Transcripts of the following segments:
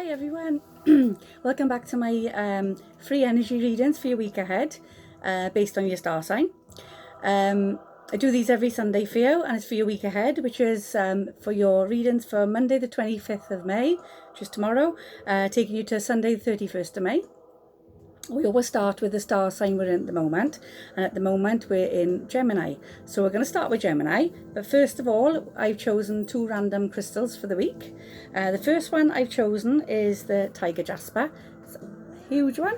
Hi everyone, welcome back to my free energy readings for your week ahead based on your star sign. I do these every Sunday for you, and it's for your week ahead, which is for your readings for Monday the 25th of May, which is tomorrow, taking you to Sunday the 31st of May. We always start with the star sign we're in at the moment, and at the moment we're in Gemini. So we're going to start with Gemini, but first of all I've chosen two random crystals for the week. The first one I've chosen is the Tiger Jasper. It's a huge one,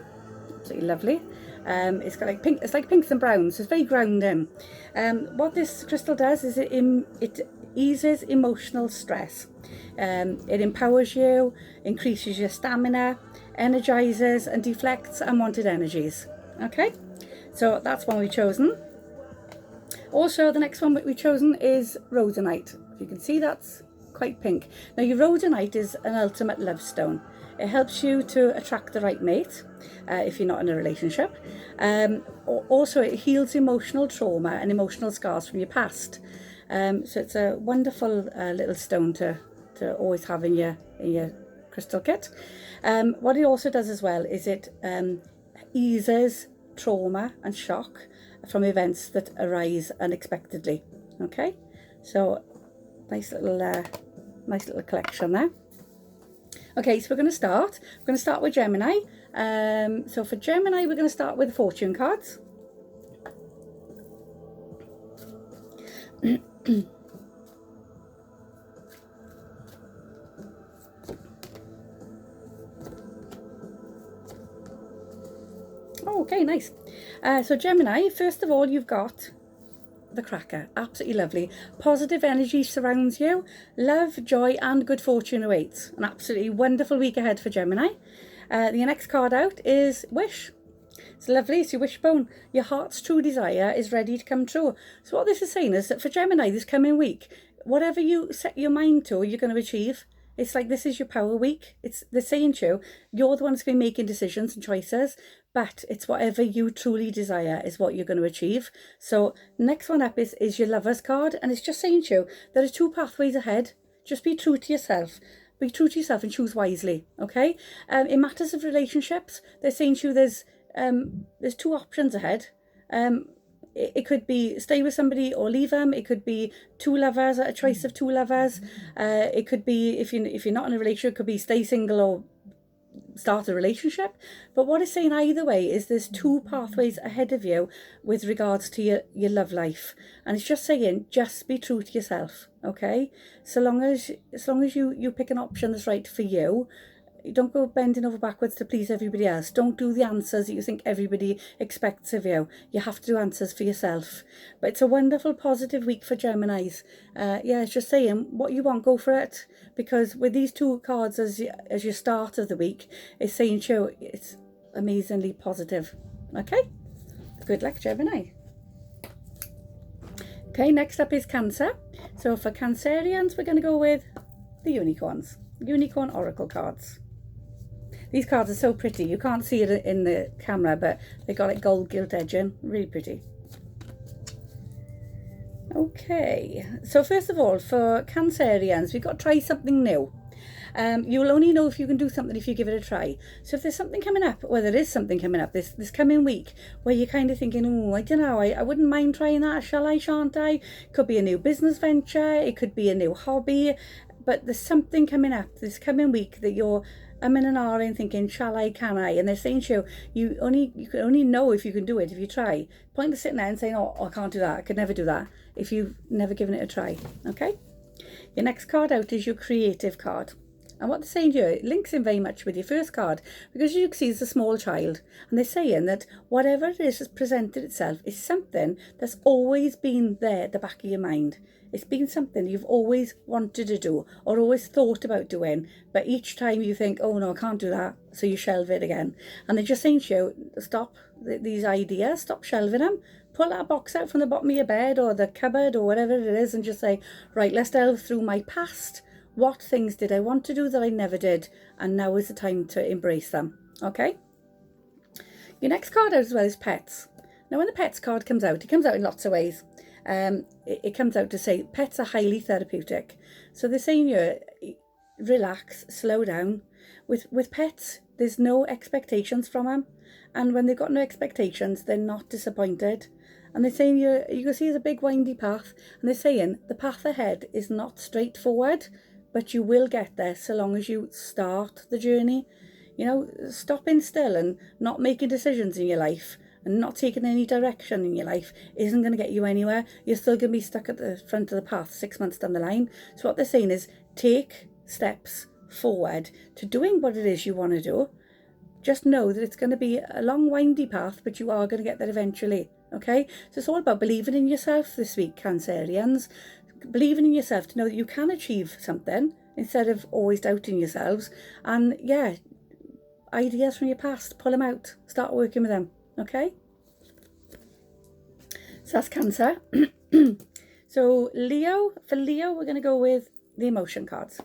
absolutely lovely. It's got like pink, it's like pinks and browns, so it's very grounding. What this crystal does is it eases emotional stress. It empowers you, increases your stamina, energizes and deflects unwanted energies. Okay, so that's one we've chosen. Also, the next one we've chosen is rhodonite. If you can see, that's quite pink. Now, your rhodonite is an ultimate love stone. It helps you to attract the right mate if you're not in a relationship. Also, it heals emotional trauma and emotional scars from your past. So it's a wonderful little stone to always have in your crystal kit. What it also does as well is it eases trauma and shock from events that arise unexpectedly. Okay, so nice little collection there. Okay, so we're going to start. We're going to start with Gemini. So for Gemini, we're going to start with fortune cards. Okay, nice. So Gemini, first of all, you've got the cracker. Absolutely lovely. Positive energy surrounds you. Love, joy and good fortune awaits. An absolutely wonderful week ahead for Gemini. The next card out is Wish. It's lovely. It's your wishbone. Your heart's true desire is ready to come true. So what this is saying is that for Gemini this coming week, whatever you set your mind to, you're going to achieve. It's like this is your power week. They're saying to you, you're the one that's going to be making decisions and choices, but it's whatever you truly desire is what you're going to achieve. So next one up is your Lover's card, and it's just saying to you, there are two pathways ahead. Just be true to yourself. Be true to yourself and choose wisely, okay? In matters of relationships, they're saying to you there's two options ahead. It could be stay with somebody or leave them. It could be two lovers, a choice of two lovers. It could be, if you're not in a relationship, it could be stay single or start a relationship. But what it's saying either way is there's two pathways ahead of you with regards to your love life. And it's just saying, just be true to yourself, okay? So long as you pick an option that's right for you, don't go bending over backwards to please everybody else. Don't do the answers that you think everybody expects of you. You have to do answers for yourself. But it's a wonderful, positive week for Geminis. Yeah, it's just saying, what you want, go for it. Because with these two cards as your start of the week, it's saying, show it's amazingly positive. Okay? Good luck, Gemini. Okay, next up is Cancer. So for Cancerians, we're going to go with the unicorns. Unicorn oracle cards. These cards are so pretty. You can't see it in the camera, but they got like gold gilt edging. Really pretty. Okay, so first of all, for Cancerians, we've got to try something new. You'll only know if you can do something if you give it a try. So if there's something coming up, well, there is something coming up this coming week where you're kind of thinking, oh, I don't know, I wouldn't mind trying that. Shall I, shan't I? Could be a new business venture. It could be a new hobby. But there's something coming up this coming week that you're umming and ahhing thinking, shall I, can I? And they're saying to you, you can only know if you can do it if you try. Point to sitting there and saying, oh, I can't do that, I could never do that, if you've never given it a try. Okay? Your next card out is your creative card. And what they're saying here, it links in very much with your first card, because you can see it's a small child. And they're saying that whatever it is that's presented itself is something that's always been there at the back of your mind. It's been something you've always wanted to do or always thought about doing, but each time you think, oh no, I can't do that, so you shelve it again. And they're just saying to you, stop these ideas, stop shelving them, pull that box out from the bottom of your bed or the cupboard or whatever it is and just say, right, let's delve through my past. What things did I want to do that I never did? And now is the time to embrace them, okay? Your next card out as well is pets. Now when the pets card comes out, it comes out in lots of ways. It comes out to say pets are highly therapeutic. So they're saying here, relax, slow down, With pets, there's no expectations from them. And when they've got no expectations, they're not disappointed. And they're saying you can see there's a big windy path. And they're saying the path ahead is not straightforward, but you will get there so long as you start the journey. You know, stopping still and not making decisions in your life and not taking any direction in your life isn't going to get you anywhere. You're still going to be stuck at the front of the path 6 months down the line. So what they're saying is take steps forward to doing what it is you want to do. Just know that it's going to be a long windy path, but you are going to get there eventually. Okay, so it's all about believing in yourself this week, Cancerians. Believing in yourself to know that you can achieve something instead of always doubting yourselves. And yeah, ideas from your past, pull them out, start working with them. Okay, so that's Cancer. So Leo, for Leo, we're going to go with the emotion cards.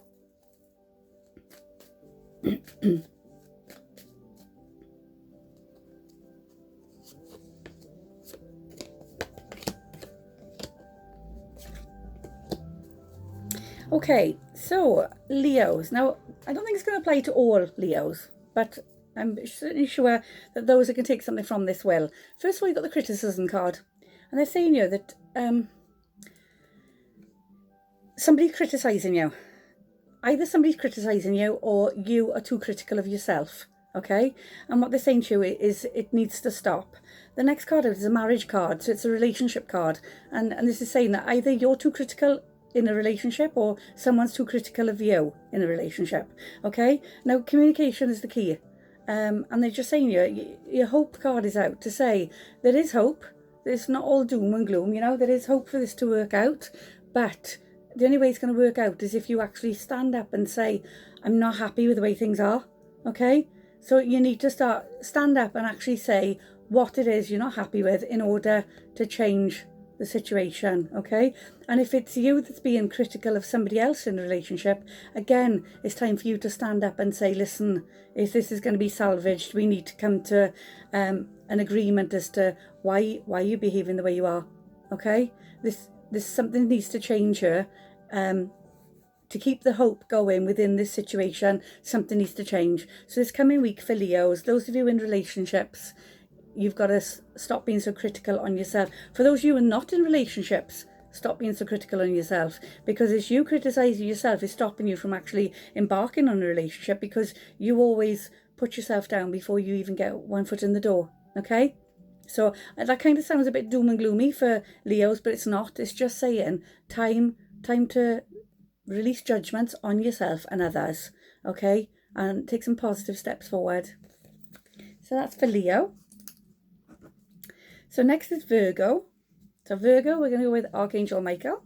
Okay, so Leos. Now, I don't think it's going to apply to all Leos, but I'm certainly sure that those that can take something from this will. First of all, you've got the criticism card. And they're saying here that somebody's criticising you. Either somebody's criticising you or you are too critical of yourself. Okay? And what they're saying to you is it needs to stop. The next card out is a marriage card, so it's a relationship card. And this is saying that either you're too critical in a relationship or someone's too critical of you in a relationship. Okay? Now, communication is the key. And they're just saying your hope card is out to say there is hope. It's not all doom and gloom, you know. There is hope for this to work out. But the only way it's going to work out is if you actually stand up and say, I'm not happy with the way things are. Okay? So you need to stand up and actually say what it is you're not happy with in order to change the situation. Okay? And if it's you that's being critical of somebody else in a relationship, again, it's time for you to stand up and say, listen, if this is going to be salvaged, we need to come to an agreement as to why you're behaving the way you are. Okay? This something needs to change here. To keep the hope going within this situation, something needs to change. So this coming week for Leos, those of you in relationships, you've got to stop being so critical on yourself. For those of you who are not in relationships, stop being so critical on yourself, because it's you criticising yourself is stopping you from actually embarking on a relationship, because you always put yourself down before you even get one foot in the door. Okay? So that kind of sounds a bit doom and gloomy for Leos, but it's not. It's just saying time to release judgments on yourself and others. Okay? And take some positive steps forward. So that's for Leo. So next is Virgo. So Virgo, we're going to go with Archangel Michael.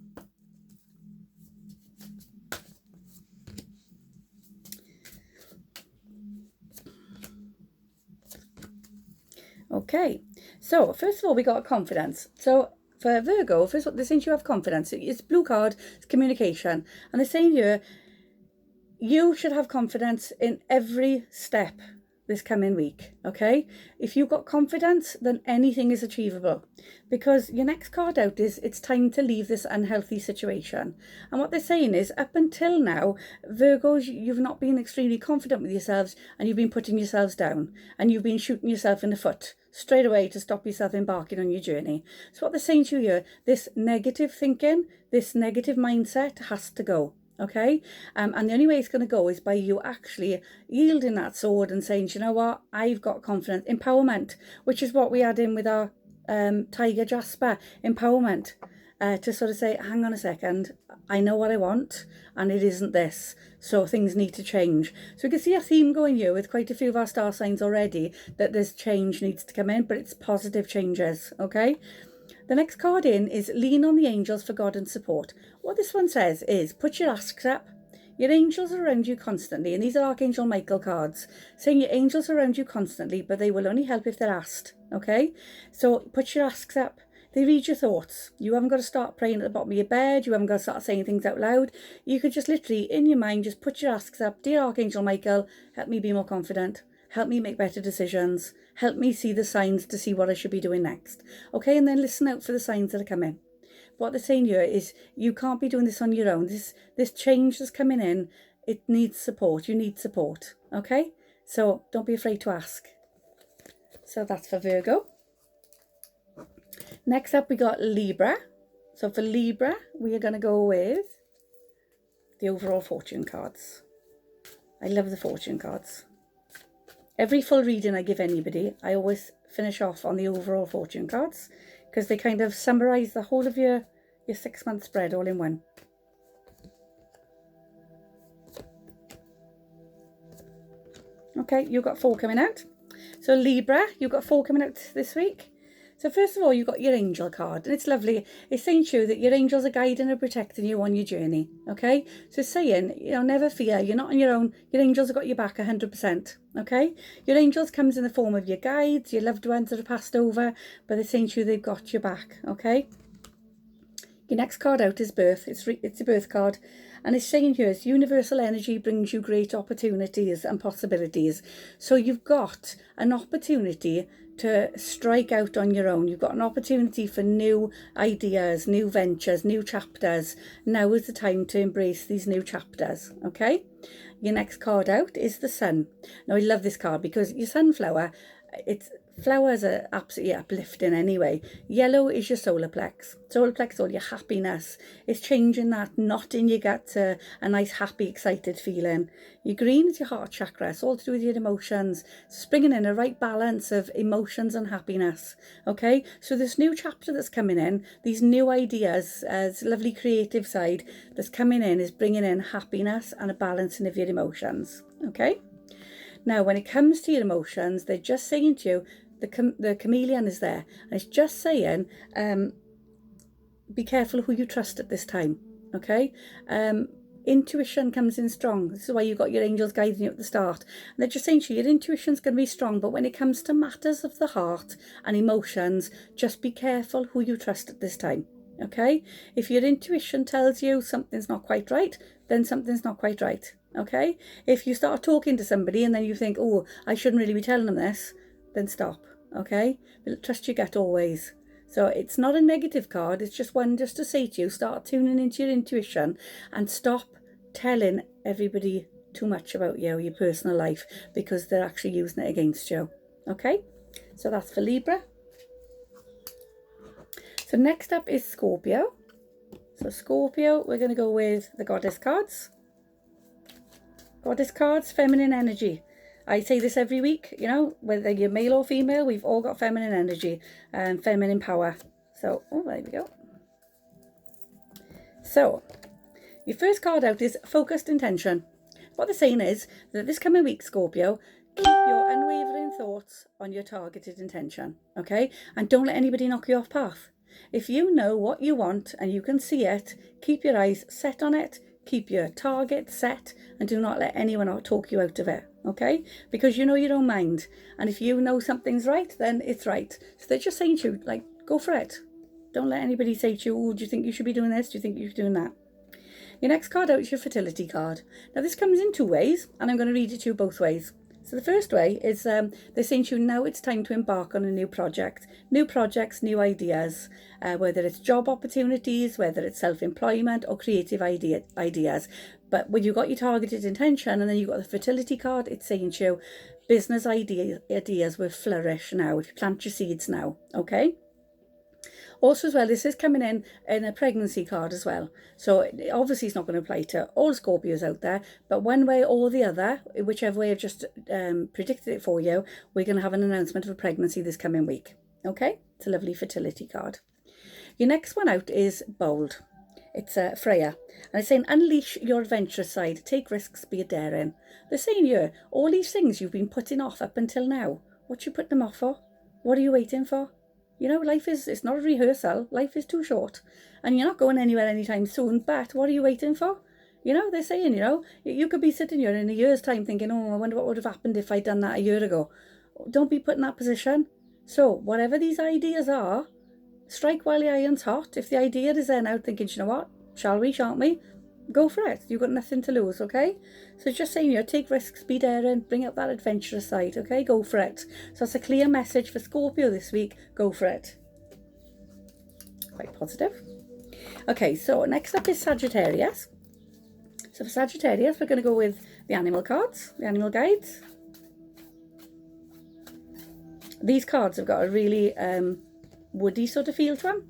Okay, so first of all, we got confidence. So for Virgo, first of all, they're saying you have confidence. It's blue card, it's communication. And they're saying here, you should have confidence in every step this coming week. Okay, if you've got confidence, then anything is achievable, because your next card out is it's time to leave this unhealthy situation. And what they're saying is, up until now, Virgos, you've not been extremely confident with yourselves, and you've been putting yourselves down, and you've been shooting yourself in the foot straight away to stop yourself embarking on your journey. So what they're saying to you here, this negative thinking, this negative mindset has to go. Okay, and the only way it's going to go is by you actually yielding that sword and saying, you know what, I've got confidence, empowerment, which is what we had in with our Tiger Jasper, empowerment, to sort of say, hang on a second, I know what I want, and it isn't this, so things need to change. So we can see a theme going here with quite a few of our star signs already, that this change needs to come in, but it's positive changes. Okay. The next card in is lean on the angels for guidance and support. What this one says is put your asks up. Your angels are around you constantly, and these are Archangel Michael cards, saying your angels are around you constantly, but they will only help if they're asked. Okay? So put your asks up. They read your thoughts. You haven't got to start praying at the bottom of your bed. You haven't got to start saying things out loud. You could just literally, in your mind, just put your asks up. Dear Archangel Michael, help me be more confident. Help me make better decisions. Help me see the signs to see what I should be doing next. Okay, and then listen out for the signs that are coming. What they're saying here is you can't be doing this on your own. This change that's coming in it needs support. You need support, okay? So don't be afraid to ask. So that's for Virgo. Next up, we got Libra. So for Libra, we are going to go with the overall fortune cards. I love the fortune cards. Every full reading I give anybody, I always finish off on the overall fortune cards because they kind of summarize the whole of your 6-month spread all in one. Okay, you've got 4 coming out. So Libra, you've got 4 coming out this week. So first of all, you've got your angel card, and it's lovely. It's saying to you that your angels are guiding and protecting you on your journey, okay? So it's saying, you know, never fear. You're not on your own. Your angels have got your back 100%, okay? Your angels comes in the form of your guides, your loved ones that have passed over, but they're saying to you they've got your back, okay? Your next card out is birth. It's a birth card. And it's saying here, universal energy brings you great opportunities and possibilities. So you've got an opportunity to strike out on your own. You've got an opportunity for new ideas, new ventures, new chapters. Now is the time to embrace these new chapters, okay? Your next card out is the sun. Now I love this card because your sunflower, flowers are absolutely uplifting anyway. Yellow is your solar plex. Solar plex is all your happiness. It's changing that knot in your gut to a nice, happy, excited feeling. Your green is your heart chakra. It's all to do with your emotions. It's bringing in a right balance of emotions and happiness. Okay, so this new chapter that's coming in, these new ideas, this lovely creative side that's coming in is bringing in happiness and a balancing of your emotions. Okay. Now, when it comes to your emotions, they're just saying to you, the chameleon is there. And it's just saying, be careful who you trust at this time, okay? Intuition comes in strong. This is why you've got your angels guiding you at the start. And they're just saying to you, your intuition's going to be strong, but when it comes to matters of the heart and emotions, just be careful who you trust at this time, okay? If your intuition tells you something's not quite right, then something's not quite right. Okay, if you start talking to somebody and then you think, oh, I shouldn't really be telling them this, then stop. Okay, but trust your gut always. So it's not a negative card, it's just one just to say to you, start tuning into your intuition and stop telling everybody too much about you, your personal life, because they're actually using it against you. Okay, so that's for Libra. So next up is Scorpio. So Scorpio, we're going to go with the goddess cards. Goddess cards, feminine energy. I say this every week, you know, whether you're male or female, we've all got feminine energy and feminine power. So, oh, there we go. So, your first card out is focused intention. What they're saying is that this coming week, Scorpio, keep your unwavering thoughts on your targeted intention, okay? And don't let anybody knock you off path. If you know what you want and you can see it, keep your eyes set on it. Keep your target set and do not let anyone talk you out of it, okay? Because you know your own mind. And if you know something's right, then it's right. So they're just saying to you, like, go for it. Don't let anybody say to you, oh, do you think you should be doing this? Do you think you should be doing that? Your next card out is your fertility card. Now, this comes in 2 ways, and I'm going to read it to you both ways. So the first way is they're saying to you, now it's time to embark on a new project. New projects, new ideas, whether it's job opportunities, whether it's self-employment or creative ideas. But when you've got your targeted intention and then you've got the fertility card, it's saying to you, business ideas will flourish now if you plant your seeds now, okay? Also as well, this is coming in a pregnancy card as well. So obviously it's not going to apply to all Scorpios out there, but one way or the other, whichever way I've just predicted it for you, we're going to have an announcement of a pregnancy this coming week. Okay, it's a lovely fertility card. Your next one out is bold. It's Freya. And it's saying, unleash your adventurous side, take risks, be daring. They're saying here, all these things you've been putting off up until now, what you put them off for? What are you waiting for? You know, it's not a rehearsal. Life is too short. And you're not going anywhere anytime soon. But what are you waiting for? You know, they're saying, you know, you could be sitting here in a year's time thinking, oh, I wonder what would have happened if I'd done that a year ago. Don't be put in that position. So whatever these ideas are, strike while the iron's hot. If the idea is there now thinking, you know what, shall we, shan't we? Go for it. You've got nothing to lose, okay? So just saying, you know, take risks, be daring, bring up that adventurous side, okay? Go for it. So it's a clear message for Scorpio this week. Go for it. Quite positive. Okay, so next up is Sagittarius. So for Sagittarius, we're going to go with the animal cards, the animal guides. These cards have got a really woody sort of feel to them.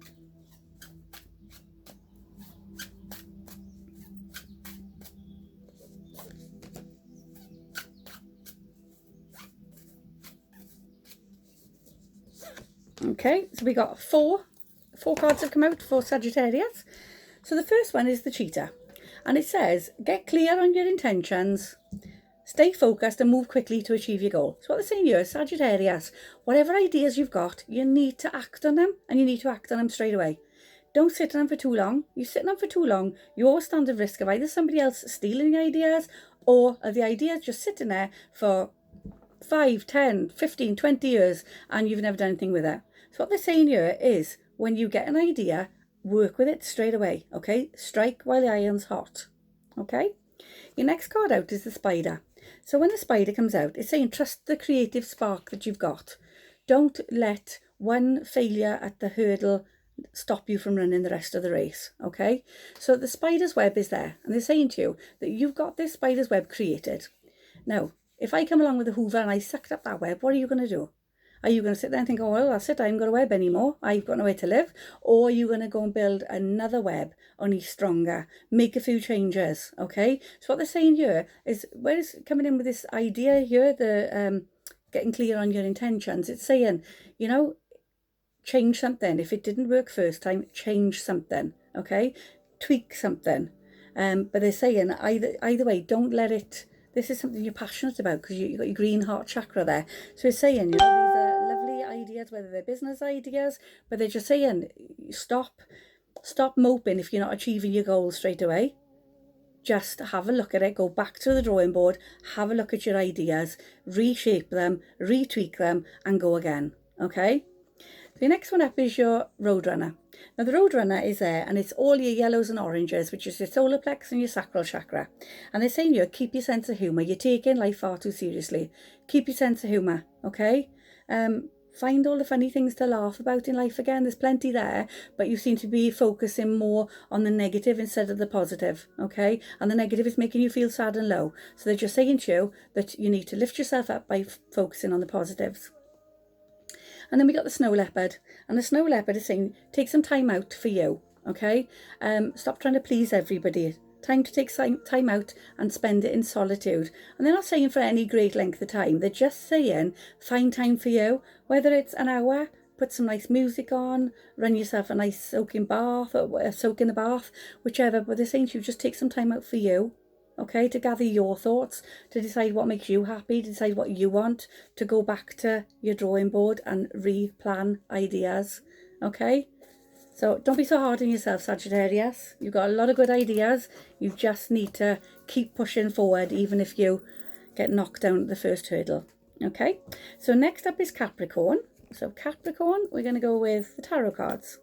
Okay, so we got four cards have come out for Sagittarius. So the first one is the cheetah, and it says, get clear on your intentions, stay focused and move quickly to achieve your goal. So what they're saying here, Sagittarius, whatever ideas you've got, you need to act on them, and you need to act on them straight away. Don't sit on them for too long. You sit on them for too long, you always stand at risk of either somebody else stealing the ideas, or the ideas just sitting there for 5, 10, 15, 20 years, and you've never done anything with it. So what they're saying here is, when you get an idea, work with it straight away, okay? Strike while the iron's hot, okay? Your next card out is the spider. So when the spider comes out, it's saying trust the creative spark that you've got. Don't let one failure at the hurdle stop you from running the rest of the race, okay? So the spider's web is there, and they're saying to you that you've got this spider's web created. Now, if I come along with a hoover and I sucked up that web, what are you going to do? Are you going to sit there and think, oh, well, that's it, I haven't got a web anymore, I've got nowhere to live? Or are you going to go and build another web, only stronger, make a few changes, okay? So what they're saying here is, where is coming in with this idea here, the getting clear on your intentions, it's saying, you know, change something. If it didn't work first time, change something, okay? Tweak something. But they're saying, either way, don't let it... This is something you're passionate about, because you've got your green heart chakra there. So it's saying, you know, these are lovely ideas, whether they're business ideas, but they're just saying, stop moping if you're not achieving your goals straight away. Just have a look at it, go back to the drawing board, have a look at your ideas, reshape them, retweak them, and go again, okay? The next one up is your Roadrunner. Now the Roadrunner is there, and it's all your yellows and oranges, which is your solar plex and your sacral chakra. And they're saying here, keep your sense of humour. You're taking life far too seriously. Keep your sense of humour, okay? Find all the funny things to laugh about in life again. There's plenty there, but you seem to be focusing more on the negative instead of the positive, okay? And the negative is making you feel sad and low. So they're just saying to you that you need to lift yourself up by focusing on the positives. And then we got the snow leopard, and the snow leopard is saying, take some time out for you, okay? Stop trying to please everybody. Time to take time out and spend it in solitude. And they're not saying for any great length of time. They're just saying, find time for you, whether it's an hour, put some nice music on, run yourself a nice soaking bath, or soak in the bath, whichever. But they're saying to you, just take some time out for you, okay, to gather your thoughts, to decide what makes you happy, to decide what you want, to go back to your drawing board and replan ideas, okay? So don't be so hard on yourself, Sagittarius. You've got a lot of good ideas. You just need to keep pushing forward, even if you get knocked down at the first hurdle, okay? So next up is Capricorn. So Capricorn, we're going to go with the tarot cards.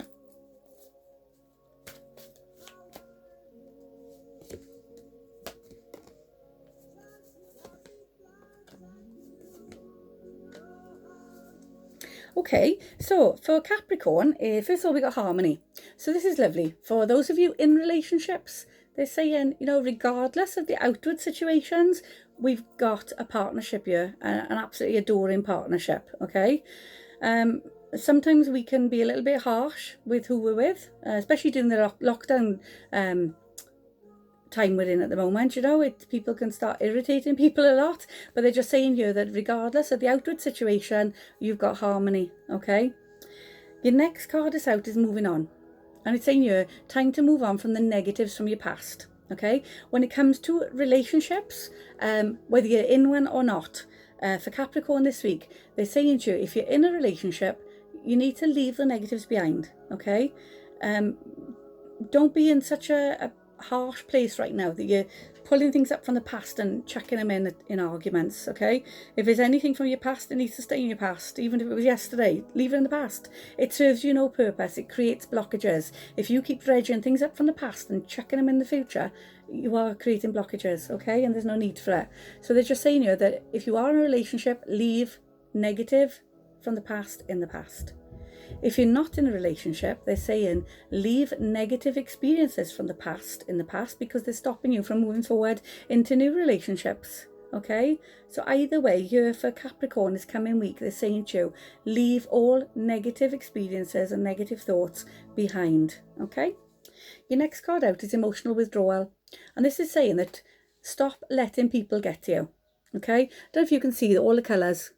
Okay, so for Capricorn, first of all, we got harmony. So this is lovely. For those of you in relationships, they're saying, you know, regardless of the outward situations, we've got a partnership here, an absolutely adoring partnership, okay? Sometimes we can be a little bit harsh with who we're with, especially during the lockdown time we're in at the moment, you know, people can start irritating people a lot, but they're just saying here that regardless of the outward situation, you've got harmony, okay? Your next card is out is moving on, and it's saying here, time to move on from the negatives from your past, okay? When it comes to relationships, whether you're in one or not, for Capricorn this week, they're saying to you, if you're in a relationship, you need to leave the negatives behind, okay? Don't be in such a harsh place right now that you're pulling things up from the past and chucking them in arguments, okay? If there's anything from your past, it needs to stay in your past. Even if it was yesterday, leave it in the past. It serves you no purpose. It creates blockages. If you keep dredging things up from the past and chucking them in the future, you are creating blockages, okay? And there's no need for it. So they're just saying here that if you are in a relationship, leave negative from the past in the past. If you're not in a relationship, they're saying leave negative experiences from the past in the past, because they're stopping you from moving forward into new relationships. Okay, so either way, here for Capricorn this coming week, they're saying to you, leave all negative experiences and negative thoughts behind. Okay, your next card out is emotional withdrawal, and this is saying that stop letting people get to you. Okay, don't know if you can see all the colours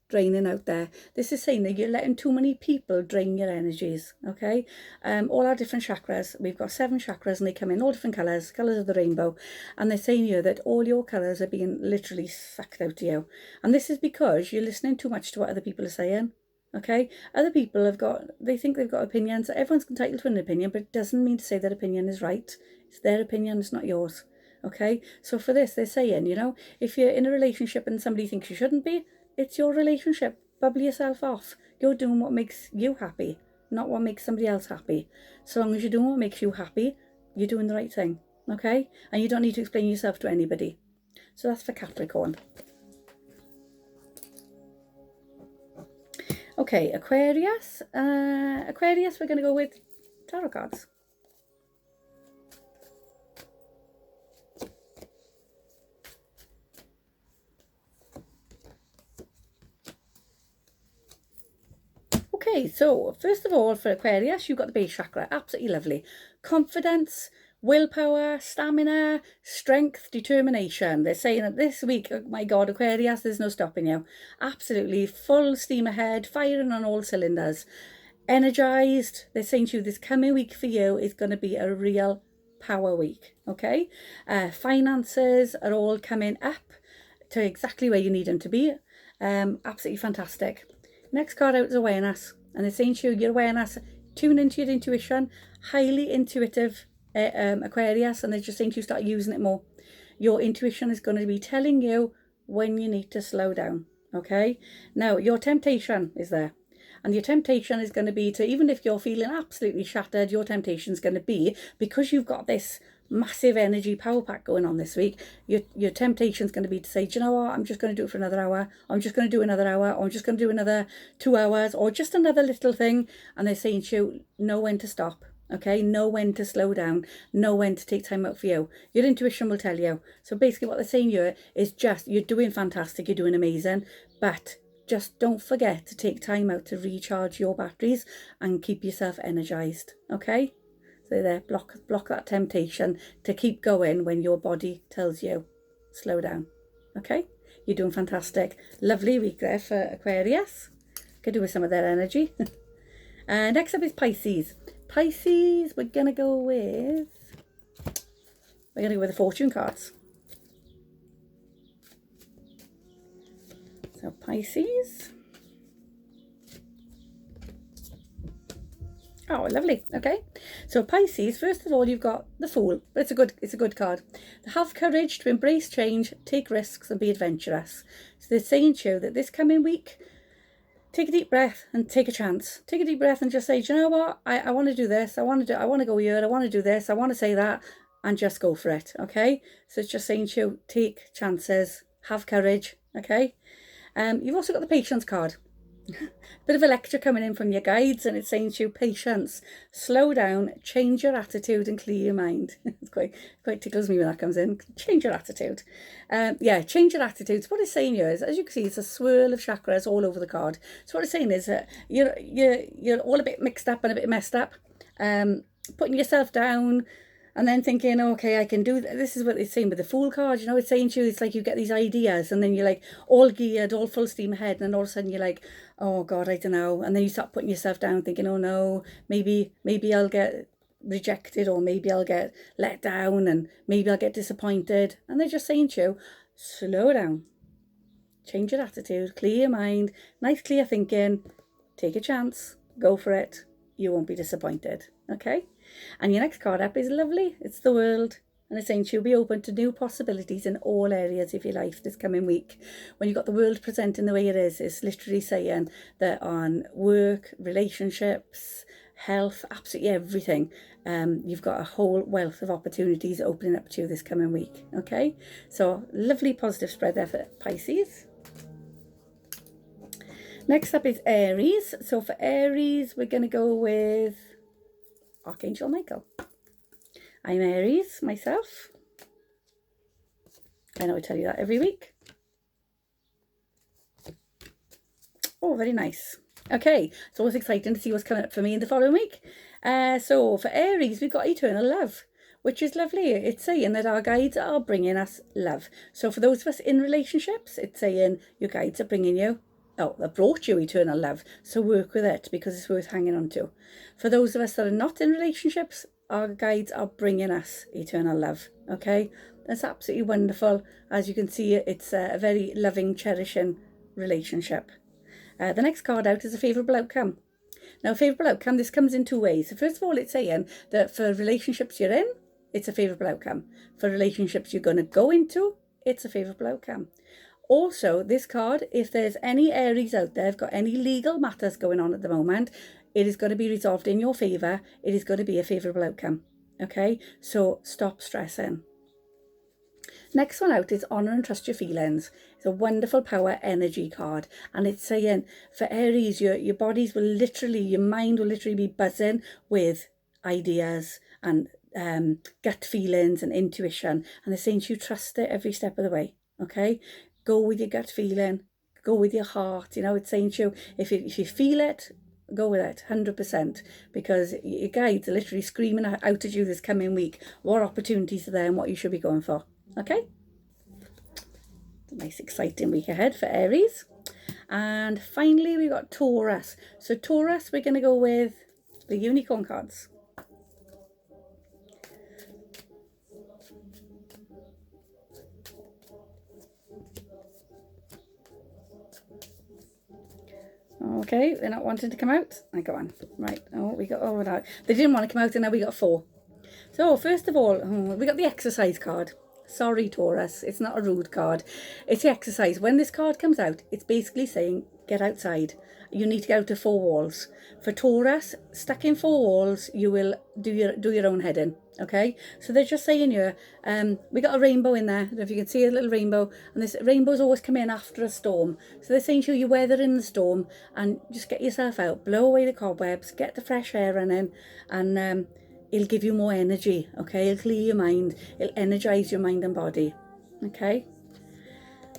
draining out there. This is saying that you're letting too many people drain your energies. Okay, all our different chakras, we've got 7 chakras, and they come in all different colours of the rainbow, and they're saying here that all your colours are being literally sucked out to you, and this is because you're listening too much to what other people are saying. Okay, other people they think they've got opinions. Everyone's entitled to an opinion, but it doesn't mean to say their opinion is right. It's their opinion, it's not yours. Okay, so for this, they're saying, you know, if you're in a relationship and somebody thinks you shouldn't be, it's your relationship. Bubble yourself off. You're doing what makes you happy, not what makes somebody else happy. So long as you're doing what makes you happy, you're doing the right thing. Okay, and you don't need to explain yourself to anybody. So that's for Capricorn. Okay, Aquarius. Aquarius, we're going to go with tarot cards. Okay, so first of all, for Aquarius, you've got the base chakra. Absolutely lovely. Confidence, willpower, stamina, strength, determination. They're saying that this week, oh my God, Aquarius, there's no stopping you. Absolutely full steam ahead, firing on all cylinders. Energized. They're saying to you, this coming week for you is going to be a real power week. Okay, finances are all coming up to exactly where you need them to be. Absolutely fantastic. Next card out is awareness, and they're saying to you, your awareness, tune into your intuition, highly intuitive Aquarius, and they're just saying to you, start using it more. Your intuition is going to be telling you when you need to slow down. Okay, now your temptation is there, and your temptation is going to be to, even if you're feeling absolutely shattered, your temptation is going to be, because you've got this massive energy power pack going on this week, your temptation is going to be to say, do you know what, I'm just going to do it for another hour, I'm just going to do another hour, or I'm just going to do another 2 hours, or just another little thing. And they're saying to you, know when to stop. Okay, know when to slow down, know when to take time out for you. Your intuition will tell you. So basically what they're saying here is just, you're doing fantastic, you're doing amazing, but just don't forget to take time out to recharge your batteries and keep yourself energized. Okay, so there, block that temptation to keep going when your body tells you slow down. Okay, you're doing fantastic. Lovely week there for Aquarius. Could do with some of their energy. Next up is Pisces. Pisces, we're gonna go with the fortune cards. So Pisces. Oh, lovely. Okay, so Pisces, first of all, you've got the Fool, but it's a good card. Have courage to embrace change, take risks, and be adventurous. So they're saying to you that this coming week, take a deep breath and take a chance. Take a deep breath and just say, do you know what? I want to do this. I want to go here. I want to do this. I want to say that, and just go for it. Okay. So it's just saying to you, take chances, have courage. Okay. You've also got the Patience card. Bit of a lecture coming in from your guides, and it's saying to you, patience, slow down, change your attitude and clear your mind. It's quite tickles me when that comes in. Change your attitude. Change your attitude. So what it's saying here is, as you can see, it's a swirl of chakras all over the card. So what it's saying is you're all a bit mixed up and a bit messed up, putting yourself down, and then thinking, okay, I can do this. Is what it's saying with the Fool card. You know, it's saying to you, it's like you get these ideas, and then you're like all geared, all full steam ahead, and then all of a sudden you're like, oh God, I don't know. And then you start putting yourself down, thinking, oh no, maybe I'll get rejected, or maybe I'll get let down, and maybe I'll get disappointed. And they're just saying to you, slow down, change your attitude, clear your mind, nice clear thinking, take a chance, go for it. You won't be disappointed. Okay. And your next card up is lovely. It's the World, and it's saying you'll be open to new possibilities in all areas of your life this coming week. When you've got the world presenting the way it is, it's literally saying that on work, relationships, health, absolutely everything, you've got a whole wealth of opportunities opening up to you this coming week. Okay, so lovely positive spread there for Pisces. Next up is Aries. So for Aries, we're going to go with Archangel Michael. I'm Aries myself. I know I tell you that every week. Oh, very nice. Okay, it's always exciting to see what's coming up for me in the following week. So for Aries, we've got eternal love, which is lovely. It's saying that our guides are bringing us love. So for those of us in relationships, it's saying your guides are bringing you, they've brought you eternal love. So work with it because it's worth hanging on to. For those of us that are not in relationships, our guides are bringing us eternal love. Okay, that's absolutely wonderful. As you can see, it's a very loving, cherishing relationship. The next card out is a favourable outcome. Now, favourable outcome, this comes in two ways. So first of all, it's saying that for relationships you're in, it's a favourable outcome. For relationships you're going to go into, it's a favourable outcome. Also, this card, if there's any Aries out there, have got any legal matters going on at the moment, it is going to be resolved in your favour. It is going to be a favourable outcome. Okay, so stop stressing. Next one out is Honour and Trust Your Feelings. It's a wonderful power energy card. And it's saying for Aries, your bodies will literally, your mind will literally be buzzing with ideas and gut feelings and intuition. And it's saying you trust it every step of the way. Okay? Go with your gut feeling. Go with your heart. You know, it's saying to you, if you feel it, go with it 100%, because your guides are literally screaming out at you this coming week what opportunities are there and what you should be going for. Okay, it's a nice exciting week ahead for Aries. And finally we got Taurus. So Taurus, we're going to go with the unicorn cards. Okay, they're not wanting to come out. I go on. Right, we got, no, they didn't want to come out, and now we got 4. So first of all, we got the exercise card. Sorry, Taurus, it's not a rude card. It's the exercise. When this card comes out, it's basically saying, get outside. You need to get out of 4 walls. For Taurus, stuck in 4 walls, you will do your own head in. Okay, so they're just saying here, we got a rainbow in there. If you can see a little rainbow, and this rainbow's always come in after a storm. So they're saying to you, weather in the storm, and just get yourself out, blow away the cobwebs, get the fresh air running, and it'll give you more energy. Okay, it'll clear your mind, it'll energize your mind and body. Okay.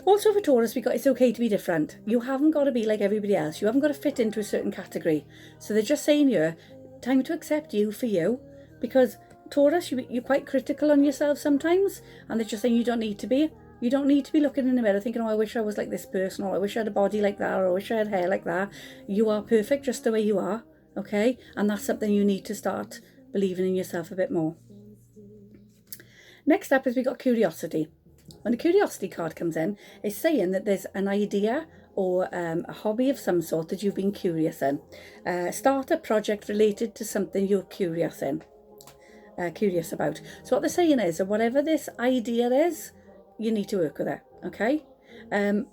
Also for Taurus, we got it's okay to be different. You haven't got to be like everybody else. You haven't got to fit into a certain category. So they're just saying here, time to accept you for you, because Taurus, you're quite critical on yourself sometimes, and they're just saying you don't need to be. You don't need to be looking in the mirror thinking, oh, I wish I was like this person, or I wish I had a body like that, or I wish I had hair like that. You are perfect just the way you are, okay? And that's something you need to start believing in yourself a bit more. Next up is we got curiosity. When the curiosity card comes in, it's saying that there's an idea or a hobby of some sort that you've been curious in. Start a project related to something you're curious about. So what they're saying is that whatever this idea is, you need to work with it. Okay.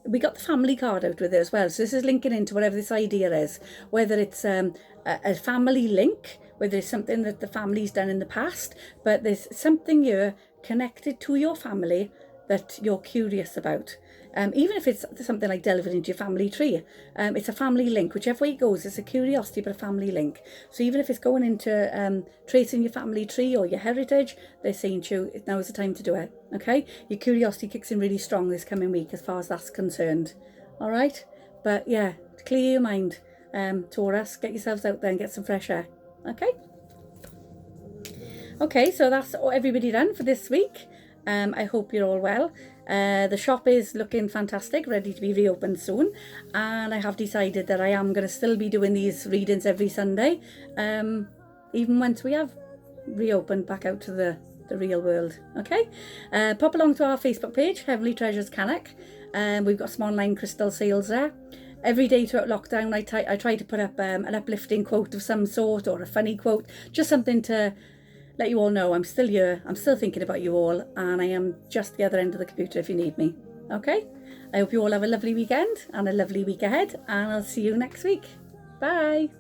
We got the family card out with it as well. So this is linking into whatever this idea is, whether it's a family link, whether it's something that the family's done in the past, but there's something here connected to your family that you're curious about. Even if it's something like delving into your family tree, it's a family link. Whichever way it goes, it's a curiosity but a family link. So even if it's going into tracing your family tree or your heritage, they're saying to you, now is the time to do it. Okay, your curiosity kicks in really strong this coming week as far as that's concerned. All right, but yeah, clear your mind, Taurus. Get yourselves out there and get some fresh air. Okay, so that's everybody done for this week. I hope you're all well. The shop is looking fantastic, ready to be reopened soon, and I have decided that I am going to still be doing these readings every Sunday, even once we have reopened back out to the real world. Okay, pop along to our Facebook page, Heavenly Treasures Cannock. We've got some online crystal sales there. Every day throughout lockdown, I try to put up an uplifting quote of some sort, or a funny quote, just something to let you all know I'm still here, I'm still thinking about you all, and I am just the other end of the computer if you need me. Okay, I hope you all have a lovely weekend and a lovely week ahead, and I'll see you next week. Bye.